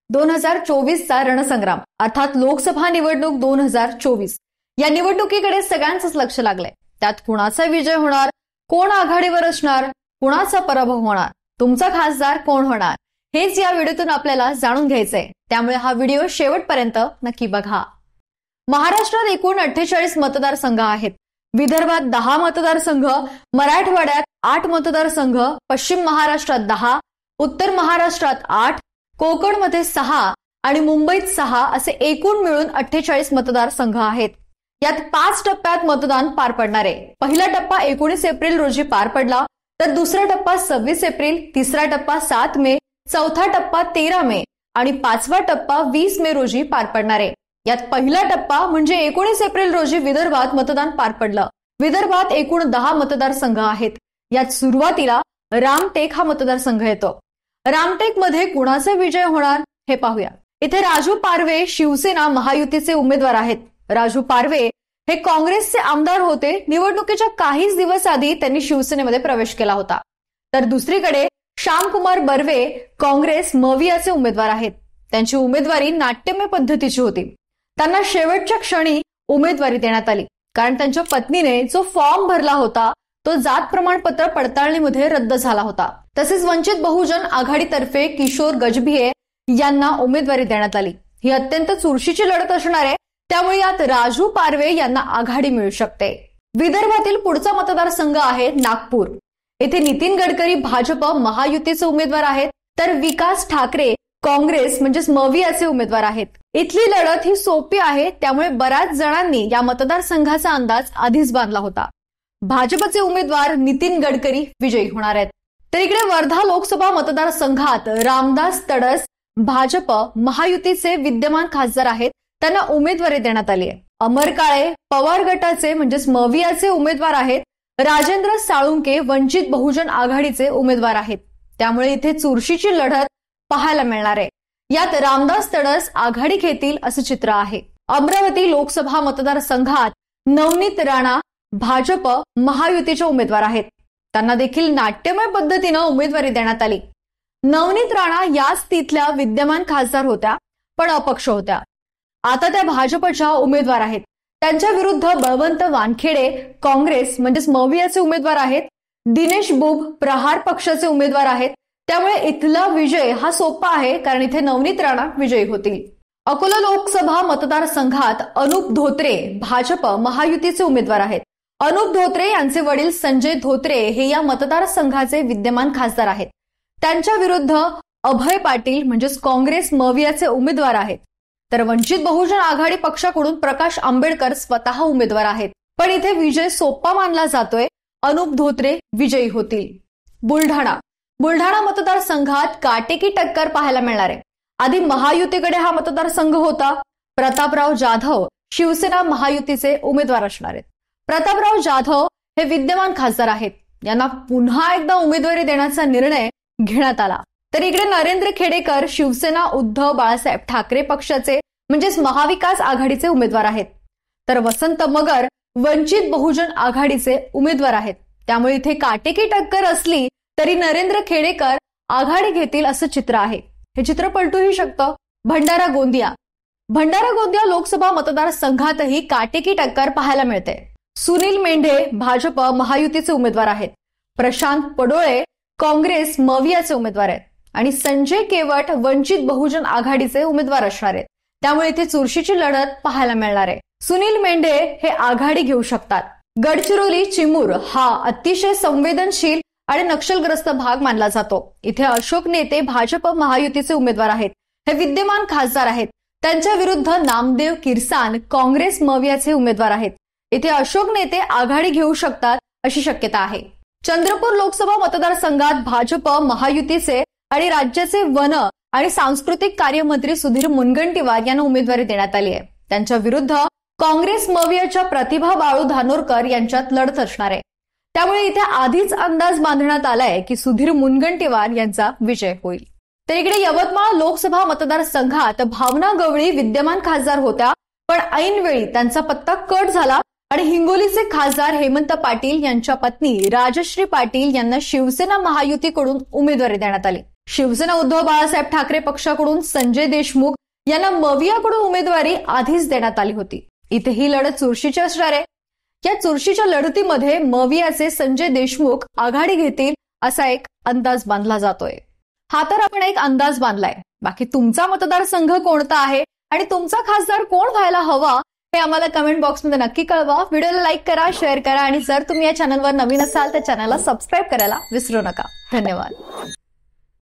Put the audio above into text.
2024चा रणसंग्राम अर्थात लोकसभा निवडणूक 2024 या निवडणुकीकडे सगळ्यांचंच लक्ष लागलंय. त्यात कुणाचा विजय होणार, कोण आघाडीवर असणार, कुणाचा पराभव होणार, तुमचा खासदार कोण होणार, हेच या व्हिडिओतून आपल्याला जाणून घ्यायचंय. त्यामुळे हा व्हिडिओ शेवटपर्यंत नक्की बघा. महाराष्ट्रात एकूण 48 मतदारसंघ आहेत. विदर्भात 10 मतदारसंघ, मराठवाड्यात 8 मतदारसंघ, पश्चिम महाराष्ट्रात 10, उत्तर महाराष्ट्रात 8, कोकणमध्ये 6 आणि मुंबईत 6 असे एकूण मिळून 48 मतदारसंघ आहेत. यात 5 टप्प्यात मतदान पार पडणार आहे. पहिला टप्पा 19 एप्रिल रोजी पार पडला, तर दुसरा टप्पा 26 एप्रिल, तिसरा टप्पा 7 मे, चौथा टप्पा 13 मे आणि 5वा टप्पा 20 मे रोजी पार पडणार आहे. यात पहिला टप्पा म्हणजे 19 एप्रिल रोजी विदर्भात मतदान पार पडलं. विदर्भात एकूण 10 मतदारसंघ आहेत. यात सुरुवातीला रामटेक हा मतदारसंघ येतो. रामटेक मध्ये कुणाचा विजय होणार हे पाहूया. इथे राजू पारवे शिवसेना महायुतीचे उमेदवार आहेत. राजू पारवे हे काँग्रेसचे आमदार होते. निवडणुकीच्या काहीच दिवस आधी त्यांनी शिवसेनेमध्ये प्रवेश केला होता. तर दुसरीकडे श्यामकुमार बर्वे काँग्रेस मवियाचे उमेदवार आहेत. त्यांची उमेदवारी नाट्यमय पद्धतीची होती. त्यांना शेवटच्या क्षणी उमेदवारी देण्यात आली, कारण त्यांच्या पत्नीने जो फॉर्म भरला होता तो जात प्रमाणपत्र पडताळणीमध्ये रद्द झाला होता. तसेच वंचित बहुजन आघाडीतर्फे किशोर गजभिये यांना उमेदवारी देण्यात आली. ही अत्यंत चुरशीची लढत असणार आहे. त्यामुळे यात राजू पारवे यांना आघाडी मिळू शकते. विदर्भातील पुढचा मतदारसंघ आहे नागपूर. येथे नितीन गडकरी भाजप महायुतीचे उमेदवार आहेत, तर विकास ठाकरे काँग्रेस म्हणजेच मवियाचे उमेदवार आहेत. इथली लढत ही सोपी आहे. त्यामुळे बऱ्याच जणांनी या मतदारसंघाचा अंदाज आधीच बांधला होता. भाजपचे उमेदवार नितीन गडकरी विजयी होणार आहेत. तर इकडे वर्धा लोकसभा मतदारसंघात रामदास तडस भाजप महायुतीचे विद्यमान खासदार आहेत. त्यांना उमेदवारी देण्यात आली आहे. अमर काळे पवार गटाचे म्हणजेच मवियाचे उमेदवार आहेत. राजेंद्र साळुंके वंचित बहुजन आघाडीचे उमेदवार आहेत. त्यामुळे इथे चुरशीची लढत पाहायला मिळणार आहे. यात रामदास तडस आघाडी घेतील असं चित्र आहे. अमरावती लोकसभा मतदारसंघात नवनीत राणा भाजप महायुतीचे उमेदवार आहेत. त्यांना देखील नाट्यमय पद्धतीनं उमेदवारी देण्यात आली. नवनीत राणा याच तिथल्या विद्यमान खासदार होत्या, पण अपक्ष होत्या. आता त्या भाजपच्या उमेदवार आहेत. त्यांच्या विरुद्ध बळवंत वानखेडे काँग्रेस म्हणजेच मवियाचे उमेदवार आहेत. दिनेश बुब प्रहार पक्षाचे उमेदवार आहेत. त्यामुळे इथला विजय हा सोपा आहे, कारण इथे नवनीत राणा विजयी होतील. अकोला लोकसभा मतदारसंघात अनुप धोत्रे भाजप महायुतीचे उमेदवार आहेत. अनुप धोत्रे यांचे वडील संजय धोत्रे हे या मतदारसंघाचे विद्यमान खासदार आहेत. त्यांच्या विरुद्ध अभय पाटील म्हणजेच काँग्रेस मवियाचे उमेदवार आहेत. तर वंचित बहुजन आघाडी पक्षाकडून प्रकाश आंबेडकर स्वतः उमेदवार आहेत. पण इथे विजय सोपा मानला जातोय. अनुप धोत्रे विजयी होतील. बुलढाणा मतदारसंघात काटेकी टक्कर पाहायला मिळणार आहे. आधी महायुतीकडे हा मतदारसंघ होता. प्रतापराव जाधव शिवसेना महायुतीचे उमेदवार असणार आहेत. प्रतापराव जाधव हे विद्यमान खासदार आहेत. यांना पुन्हा एकदा उमेदवारी देण्याचा निर्णय घेण्यात आला. तर इकडे नरेंद्र खेडेकर शिवसेना उद्धव बाळासाहेब ठाकरे पक्षाचे म्हणजेच महाविकास आघाडीचे उमेदवार आहेत. तर वसंत मगर वंचित बहुजन आघाडीचे उमेदवार आहेत. त्यामुळे इथे काटेकी टक्कर असली तरी नरेंद्र खेडेकर आघाडी घेतील असं चित्र आहे. हे चित्र पलटूही शकतं. भंडारा गोंदिया लोकसभा मतदारसंघातही काटेकी टक्कर पाहायला मिळते. सुनील मेंढे भाजप महायुतीचे उमेदवार आहेत. प्रशांत पडोळे काँग्रेस मवियाचे उमेदवार आहेत आणि संजय केवट वंचित बहुजन आघाडीचे उमेदवार असणार आहेत. त्यामुळे इथे चुरशीची लढत पाहायला मिळणार आहे. सुनील मेंढे हे आघाडी घेऊ शकतात. गडचिरोली चिमूर हा अतिशय संवेदनशील आणि नक्षलग्रस्त भाग मानला जातो. इथे अशोक नेते भाजप महायुतीचे उमेदवार आहेत. हे विद्यमान खासदार आहेत. त्यांच्या विरुद्ध नामदेव किरसान काँग्रेस मवियाचे उमेदवार आहेत. इथे अशोक नेते आघाडी घेऊ शकतात अशी शक्यता आहे. चंद्रपूर लोकसभा मतदारसंघात भाजप महायुतीचे आणि राज्याचे वन आणि सांस्कृतिक कार्यमंत्री सुधीर मुनगंटीवार यांना उमेदवारी देण्यात आली आहे. त्यांच्या विरुद्ध काँग्रेस मवियाच्या प्रतिभा बाळू धानोरकर यांच्यात लढत असणार आहे. त्यामुळे इथे आधीच अंदाज बांधण्यात आलाय की सुधीर मुनगंटीवार यांचा विजय होईल. तर इकडे यवतमाळ लोकसभा मतदारसंघात भावना गवळी विद्यमान खासदार होत्या, पण ऐनवेळी त्यांचा पत्ता कट झाला आणि हिंगोलीचे खासदार हेमंत पाटील यांच्या पत्नी राजश्री पाटील यांना शिवसेना महायुतीकडून उमेदवारी देण्यात आली. शिवसेना उद्धव बाळासाहेब ठाकरे पक्षाकडून संजय देशमुख यांना मवियाकडून उमेदवारी आधीच देण्यात आली होती. इथे ही लढत चुरशीची असणार आहे. या चुरशीच्या लढतीमध्ये मवियाचे संजय देशमुख आघाडी घेतील असा एक अंदाज बांधला जातोय. हा तर आपण एक अंदाज बांधलाय. बाकी तुमचा मतदारसंघ कोणता आहे आणि तुमचा खासदार कोण व्हायला हवा हे आम्हाला कमेंट बॉक्समध्ये नक्की कळवा. व्हिडिओला लाईक करा, शेअर करा आणि जर तुम्ही या चॅनलवर नवीन असाल तर चॅनलला सबस्क्राईब करायला विसरू नका. धन्यवाद.